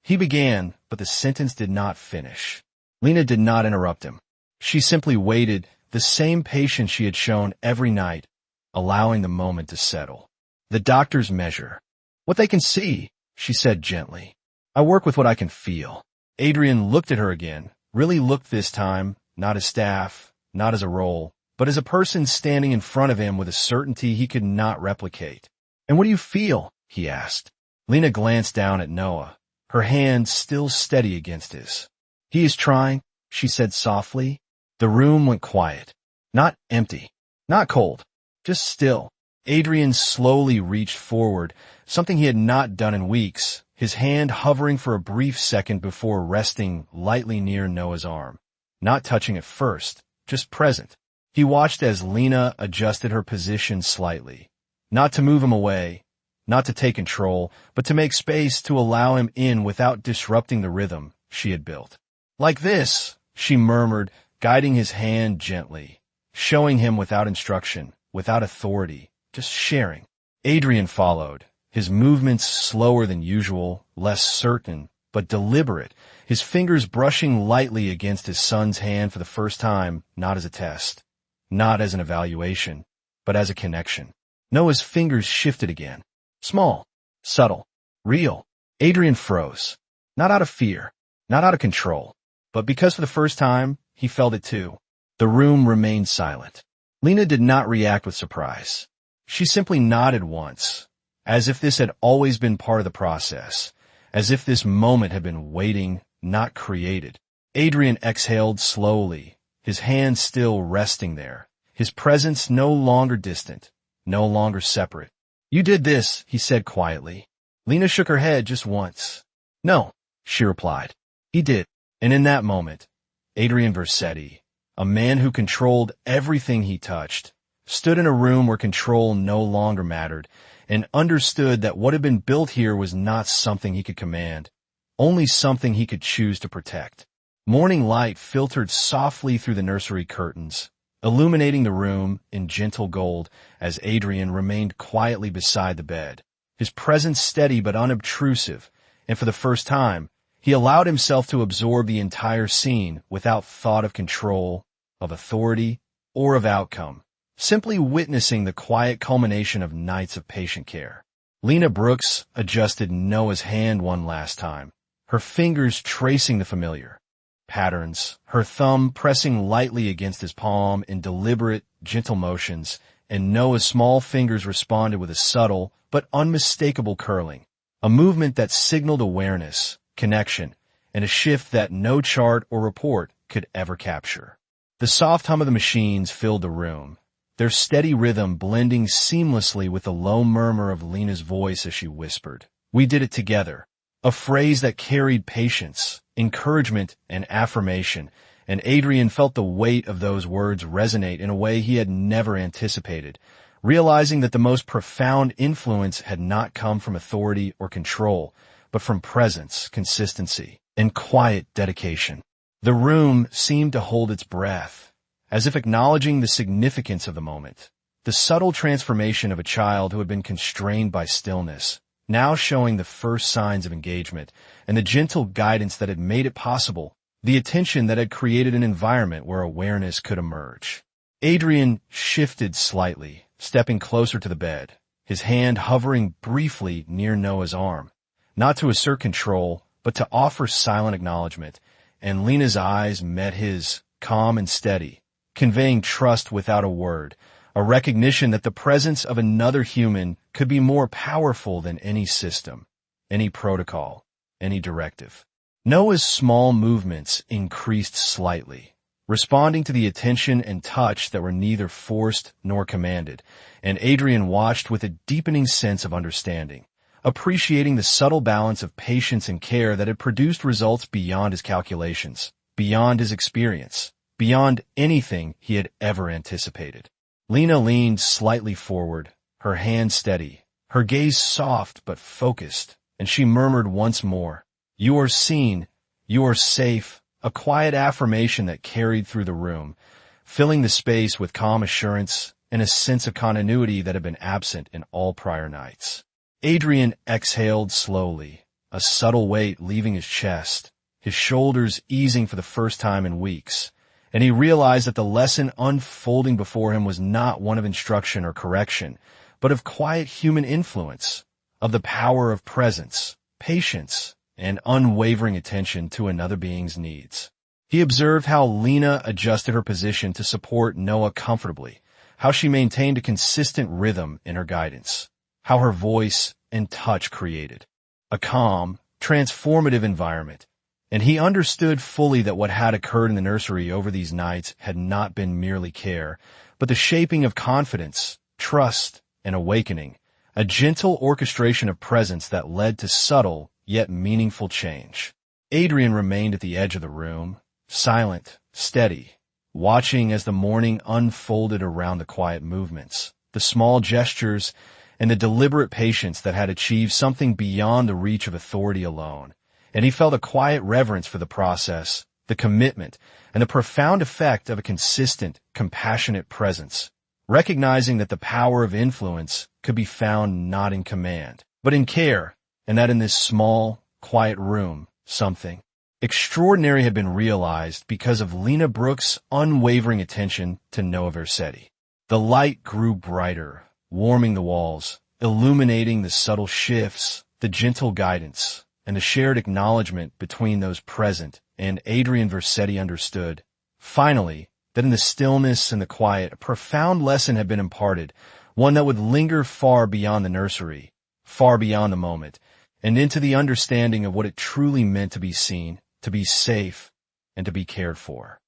he began, but the sentence did not finish. Lena did not interrupt him. She simply waited, the same patience she had shown every night, allowing the moment to settle. "The doctors measure what they can see," she said gently. "I work with what I can feel." Adrian looked at her again, really looked this time, not as staff, not as a role, but as a person standing in front of him with a certainty he could not replicate. "And what do you feel?" he asked. Lena glanced down at Noah, her hand still steady against his. "He is trying," she said softly. The room went quiet. Not empty, not cold, just still. Adrian slowly reached forward, something he had not done in weeks, his hand hovering for a brief second before resting lightly near Noah's arm. Not touching at first, just present. He watched as Lena adjusted her position slightly, not to move him away, not to take control, but to make space to allow him in without disrupting the rhythm she had built. "Like this," she murmured, guiding his hand gently, showing him without instruction, without authority, just sharing. Adrian followed, his movements slower than usual, less certain, but deliberate, his fingers brushing lightly against his son's hand for the first time, not as a test, not as an evaluation, but as a connection. Noah's fingers shifted again. Small, subtle, real. Adrian froze. Not out of fear, not out of control, but because for the first time, he felt it too. The room remained silent. Lena did not react with surprise. She simply nodded once, as if this had always been part of the process, as if this moment had been waiting, not created. Adrian exhaled slowly, his hand still resting there, his presence no longer distant, no longer separate. "You did this," he said quietly. Lena shook her head just once. "No," she replied. "He did." And in that moment, Adrian Versetti, a man who controlled everything he touched, stood in a room where control no longer mattered, and understood that what had been built here was not something he could command, only something he could choose to protect. Morning light filtered softly through the nursery curtains, illuminating the room in gentle gold as Adrian remained quietly beside the bed, his presence steady but unobtrusive, and for the first time, he allowed himself to absorb the entire scene without thought of control, of authority, or of outcome, simply witnessing the quiet culmination of nights of patient care. Lena Brooks adjusted Noah's hand one last time, her fingers tracing the familiar patterns, her thumb pressing lightly against his palm in deliberate, gentle motions, and Noah's small fingers responded with a subtle but unmistakable curling, a movement that signaled awareness, connection, and a shift that no chart or report could ever capture. The soft hum of the machines filled the room, their steady rhythm blending seamlessly with the low murmur of Lena's voice as she whispered, "We did it together," a phrase that carried patience, encouragement, and affirmation, and Adrian felt the weight of those words resonate in a way he had never anticipated, realizing that the most profound influence had not come from authority or control, but from presence, consistency, and quiet dedication. The room seemed to hold its breath, as if acknowledging the significance of the moment, the subtle transformation of a child who had been constrained by stillness, now showing the first signs of engagement, and the gentle guidance that had made it possible, the attention that had created an environment where awareness could emerge. Adrian shifted slightly, stepping closer to the bed, his hand hovering briefly near Noah's arm, not to assert control, but to offer silent acknowledgement, and Lena's eyes met his, calm and steady, conveying trust without a word, a recognition that the presence of another human could be more powerful than any system, any protocol, any directive. Noah's small movements increased slightly, responding to the attention and touch that were neither forced nor commanded, and Adrian watched with a deepening sense of understanding, appreciating the subtle balance of patience and care that had produced results beyond his calculations, beyond his experience, beyond anything he had ever anticipated. Lena leaned slightly forward, her hand steady, her gaze soft but focused, and she murmured once more, "You are seen, you are safe," a quiet affirmation that carried through the room, filling the space with calm assurance and a sense of continuity that had been absent in all prior nights. Adrian exhaled slowly, a subtle weight leaving his chest, his shoulders easing for the first time in weeks, and he realized that the lesson unfolding before him was not one of instruction or correction, but of quiet human influence, of the power of presence, patience, and unwavering attention to another being's needs. He observed how Lena adjusted her position to support Noah comfortably, how she maintained a consistent rhythm in her guidance, how her voice and touch created a calm, transformative environment, and he understood fully that what had occurred in the nursery over these nights had not been merely care, but the shaping of confidence, trust, and awakening, a gentle orchestration of presence that led to subtle yet meaningful change. Adrian remained at the edge of the room, silent, steady, watching as the morning unfolded around the quiet movements, the small gestures, and the deliberate patience that had achieved something beyond the reach of authority alone. And he felt a quiet reverence for the process, the commitment, and the profound effect of a consistent, compassionate presence, recognizing that the power of influence could be found not in command, but in care, and that in this small, quiet room, something extraordinary had been realized because of Lena Brooks' unwavering attention to Noah Versetti. The light grew brighter, warming the walls, illuminating the subtle shifts, the gentle guidance, and the shared acknowledgement between those present, and Adrian Versetti understood, finally, that in the stillness and the quiet, a profound lesson had been imparted, one that would linger far beyond the nursery, far beyond the moment, and into the understanding of what it truly meant to be seen, to be safe, and to be cared for.